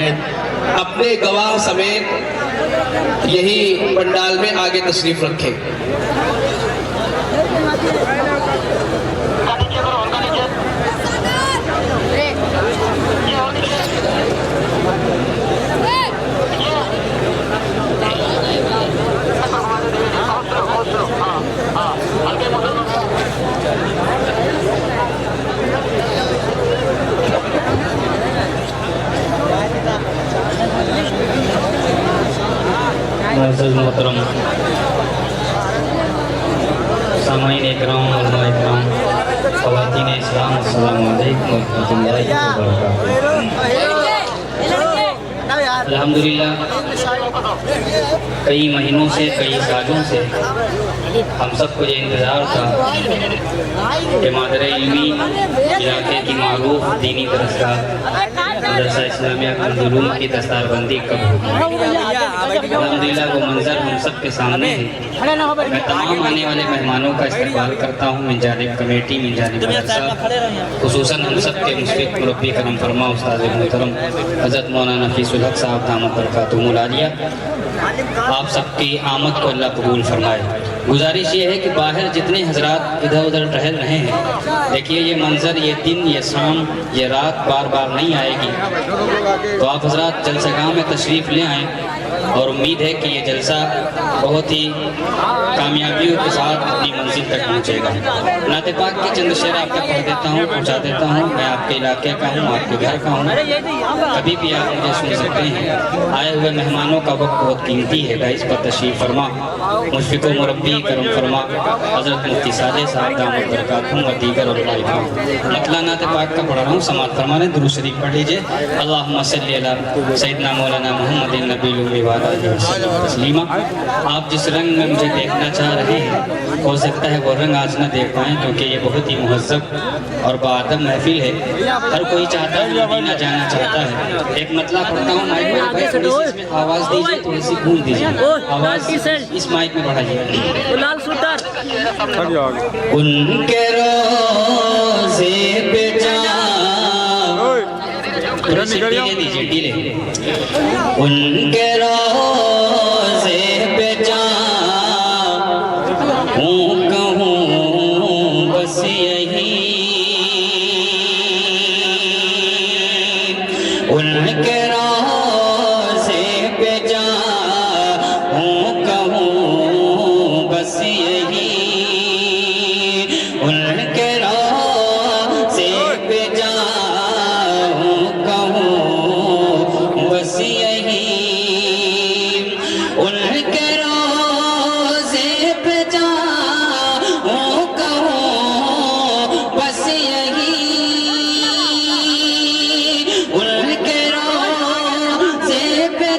حامد اپنے گواہ سمیت یہی پنڈال میں آگے تشریف رکھیں۔ معزز محترم سامعین اکرام، علماء اکرام، خواتین اسلام، السلام علیکم ورحمۃ اللہ وبرکاتہ۔ الحمدللہ کئی مہینوں سے، کئی سالوں سے ہم سب کو یہ انتظار تھا کہ مادر علمی علاقے کی معروف دینی درسگاہ مدرسہ اسلامیہ کنز کی دستار بندی کب ہوگی۔ الحمدللہ وہ منظر ہم سب کے سامنے ہے۔ میں تمام آنے والے مہمانوں کا استقبال کرتا ہوں، من جانب کمیٹی، من جانب مدرسہ، خصوصاً ہم سب کے مشفق مربی کرم فرما استاد محترم حضرت مولانا نفیس الحق صاحب دامت برکاتہم العالیہ۔ آپ سب کی آمد کو اللہ قبول فرمائے۔ گزارش یہ ہے کہ باہر جتنے حضرات ادھر ادھر ٹہل رہے ہیں، دیکھیے یہ منظر، یہ دن، یہ شام، یہ رات بار بار نہیں آئے گی، تو آپ حضرات جلسہ گاہ میں تشریف لے آئیں، اور امید ہے کہ یہ جلسہ بہت ہی کامیابیوں کے ساتھ اپنی منزل تک پہنچے گا۔ نعت پاک کے چند شعر آپ تک پڑھ دیتا ہوں، پہنچا دیتا ہوں۔ میں آپ کے علاقے کا ہوں، آپ کے گھر کا ہوں، کبھی بھی آپ مجھے سن سکتے ہیں۔ آئے ہوئے مہمانوں کا وقت بہت قیمتی ہے، اس پر تشریف فرما مشفق و مربی کرم فرما حضرت مفتی صالح صاحب دامت برکاتہم و دیگر علماء اکرام۔ مطلع نعت پاک کا پڑھ رہا ہوں، سماعت فرمانے، درود شریف پڑھ لیجئے۔ اللہم صلی علی سیدنا مولانا محمد النبی الامی وعلی آلہ وسلم تسلیما۔ آپ جس رنگ میں مجھے دیکھنا چاہ رہے ہیں، ہو سکتا ہے وہ رنگ آج نہ دیکھ پائیں، کیونکہ یہ بہت ہی مہذب اور باادب محفل ہے۔ ہر کوئی چاہتا ہے، مدینہ جانا چاہتا ہے۔ ایک مطلع پڑھتا ہوں، مائک میں بھائی تھوڑی سی اس میں آواز دیجئے، تھوڑی سی گونج دیجئے، آواز اس مائک میں بڑھائیے۔ ان کے روزے پہ تھوڑی سی ڈیلے دیجئے، ڈیلے۔ ان کے روزے پہ ہوں کہوں بس یہی، ان کے روزے پہ ہوں کہوں بس یہی، ان کے روزے پہ ہوں کہوں بس یہی، ان کے روزے پہ ہوں کہوں بس یہی، ان کے روزے پہ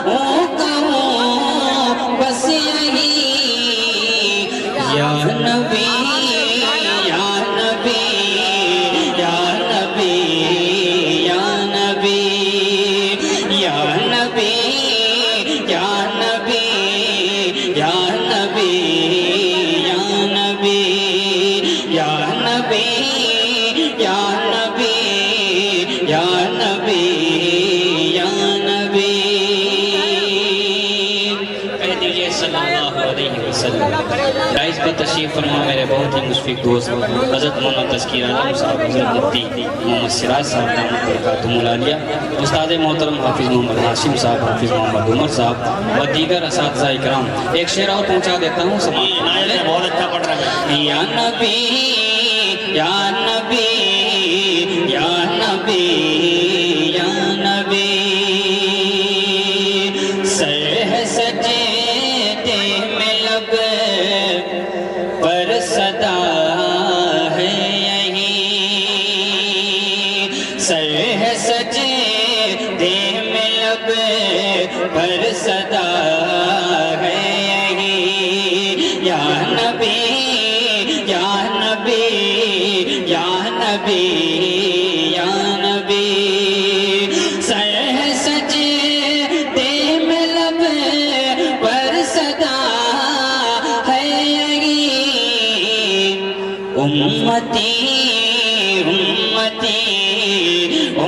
ہوں کہوں بس یہی۔ یا نبی یا نبی یا نبی یا نبی یا نبی یا نبی یا نبی یا نبی یا نبی یا نبی یا نبی یا نبی، کہہ دیجئے صلی اللہ علیہ وسلم۔ رائز پہ تشریف فرما میرے بہت ہی مشفق دوست حضرت مولانا تذکیر عالم صاحب، حضرت مفتی محمد سراج صاحب دامت برکاتہم العالیہ، استاد محترم حافظ محمد ہاشم صاحب، حافظ محمد عمر صاحب و دیگر اساتذہ اکرام۔ ایک شعر اور پہنچا دیتا ہوں، سماعت بہت اچھا پڑھ رہا ہے۔ یا نبی یا نبی یا نبی یا نبی، سر ہے سجدے میں لب پر صدا ہے یہی، سر ہے سجدے میں لب پر صدا ہے یہی۔ یا نبی یا نبی یا نبی یا نبی، سر ہے سجدے میں لب پر صدا ہے یہی، امتی امتی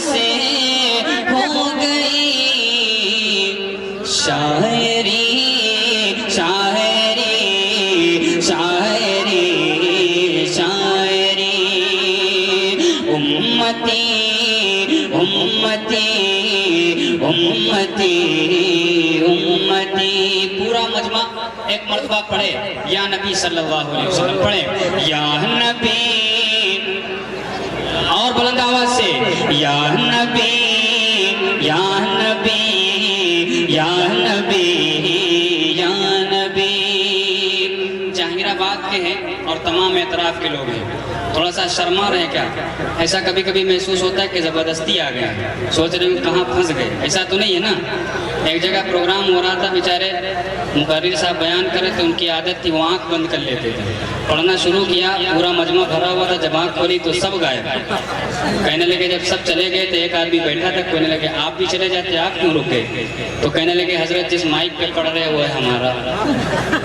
سے ہو گئی شاعری شاعری شاعری شاعری امتی امتی امتی امتی پورا مجمع ایک مرتبہ پڑھے یا نبی صلی اللہ علیہ وسلم پڑھے یا نبی اور بلند آواز سے یا نبی یا نبی یا نبی یا نبی جہانگیر آباد کے ہیں اور تمام اعتراف کے لوگ ہیں تھوڑا سا شرما رہے ہیں کیا ایسا کبھی کبھی محسوس ہوتا ہے کہ زبردستی آ گیا سوچ رہے ہوں کہاں پھنس گئے ایسا تو نہیں ہے نا ایک جگہ پروگرام ہو رہا تھا بیچارے مقرر صاحب بیان کرے تو ان کی عادت تھی وہ آنکھ بند کر لیتے تھے پڑھنا شروع کیا پورا مجمع بھرا ہوا تھا جب آنکھ کھولی تو سب غائب کہنے لگے جب سب چلے گئے تو ایک آدمی بیٹھا تھا کہنے لگے آپ بھی چلے جاتے آپ کیوں رک گئے تو کہنے لگے حضرت جس مائک پہ پڑھ رہے وہ ہے ہمارا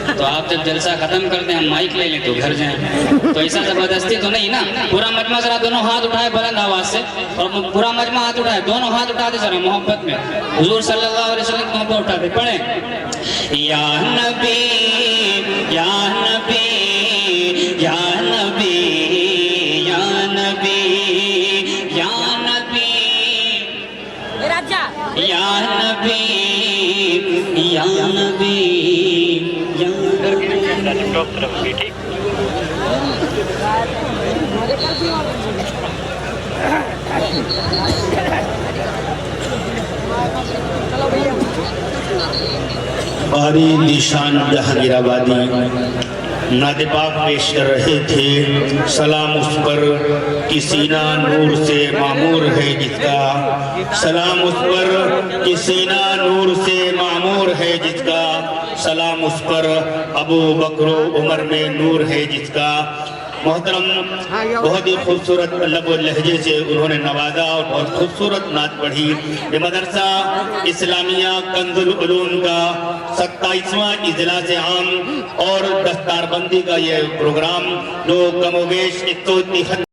تو آپ جب جلسہ ختم کر دیں ہم مائک لے لیں تو گھر جائیں تو ایسا زبردستی تو نہیں نا پورا مجمع ذرا دونوں ہاتھ اٹھائے بلند آواز سے اور پورا مجمع ہاتھ اٹھائے دونوں ہاتھ اٹھا دے ذرا محبت میں حضور صلی اللہ علیہ وسلم کی محبت اٹھا دے پڑھیں یا نبی یا نبی یا نبی یا نبی یا نبی یا نبی یا نبی یا نبی باری نشان جہانگیر آبادی نعت پاک پیش کر رہے تھے سلام اس پر کہ سینہ نور سے معمور ہے جس کا سلام اس پر کہ سینہ نور سے معمور ہے جس کا سلام اس پر ابو بکر و عمر میں نور ہے جس کا محترم بہت ہی خوبصورت لب و لہجے سے انہوں نے نوازا اور بہت خوبصورت نعت پڑھی یہ مدرسہ اسلامیہ کنز العلوم کا 27واں اجلاس عام اور دستار بندی کا یہ پروگرام جو کم و بیش 173